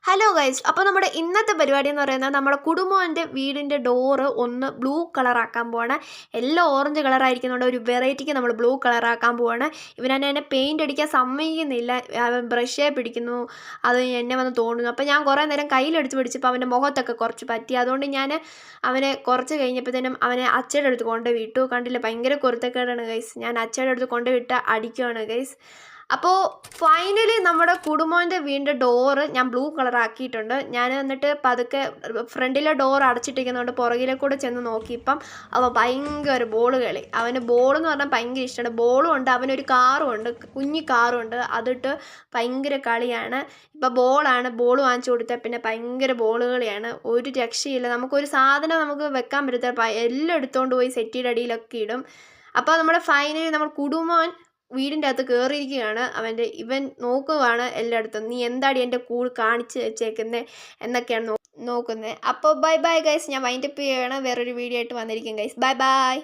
Hello guys, അപ്പോൾ നമ്മുടെ ഇന്നത്തെ പരിപാടി എന്ന് പറയുന്നത് നമ്മുടെ കുടുംബൻ്റെ വീടിൻ്റെ ഡോറ് ഒന്ന് ബ്ലൂ കളറാക്കാൻ പോവാണ്. എല്ലാം ഓറഞ്ച് കളറായിരിക്കുന്നുണ്ട്, ഒരു വെറൈറ്റിക്ക് നമ്മൾ ബ്ലൂ കളറാക്കാൻ പോവാണ്. ഇവനെന്നെ പെയിൻ്റ് അടിക്കാൻ സമ്മതിക്കുന്നില്ല, അവൻ ബ്രഷേ പിടിക്കുന്നു, അത് എന്നെ വന്ന് തോന്നുന്നു. അപ്പോൾ ഞാൻ കുറേ നേരം കയ്യിലെടുത്ത് പിടിച്ചപ്പോൾ അവൻ്റെ മുഖത്തൊക്കെ കുറച്ച് പറ്റി. അതുകൊണ്ട് ഞാൻ അവനെ കുറച്ച് കഴിഞ്ഞപ്പോഴത്തേനും അവനെ അച്ഛയുടെ അടുത്ത് കൊണ്ടുപോയി വിട്ടു. കണ്ടില്ല, ഭയങ്കര കുരുത്തക്കേടാണ് ഗൈസ്. ഞാൻ അച്ഛയുടെ അടുത്ത് കൊണ്ടുവിട്ട് അടിക്കുവാണ് ഗൈസ്. അപ്പോൾ ഫൈനലി നമ്മുടെ കുടുംബൻ്റെ വീടിൻ്റെ ഡോറ് ഞാൻ ബ്ലൂ കളറാക്കിയിട്ടുണ്ട്. ഞാൻ എന്നിട്ട് പതുക്കെ ഫ്രണ്ടിലെ ഡോർ അടച്ചിട്ടിരിക്കുന്നതുകൊണ്ട് പുറകിലെ കൂടെ ചെന്ന് നോക്കിയപ്പം അവൻ ഭയങ്കര ബോൾ കളി. അവന് ബോളെന്ന് പറഞ്ഞാൽ ഭയങ്കര ഇഷ്ടമാണ്. ബോളും ഉണ്ട്, അവനൊരു കാറും ഉണ്ട്, കുഞ്ഞി കാറും ഉണ്ട്. അതിട്ട് ഭയങ്കര കളിയാണ്. ഇപ്പം ബോൾ വാങ്ങിച്ചു കൊടുത്താൽ പിന്നെ ഭയങ്കര ബോൾ കളിയാണ്, ഒരു രക്ഷയില്ല. നമുക്കൊരു സാധനം നമുക്ക് വെക്കാൻ പറ്റത്തില്ല, എല്ലാം എടുത്തുകൊണ്ട് പോയി സെറ്റിയുടെ അടിയിലൊക്കെ ഇടും. അപ്പോൾ നമ്മുടെ ഫൈനലി നമ്മൾ കുടുംബൻ വീടിൻ്റെ അകത്ത് കയറിയിരിക്കുകയാണ്. ഇവൻ നോക്കുവാണ് എല്ലായിടത്തും, നീ എന്താടി എൻ്റെ കൂട് കാണിച്ച് വെച്ചേക്കുന്നത് എന്നൊക്കെയാണ് നോക്കുന്നത്. അപ്പോൾ ബൈ ബൈ ഗൈസ്, ഞാൻ വൈൻഡപ്പ് ചെയ്യുകയാണ്. വേറൊരു വീഡിയോ ആയിട്ട് വന്നിരിക്കും ഗൈസ്. Bye bye.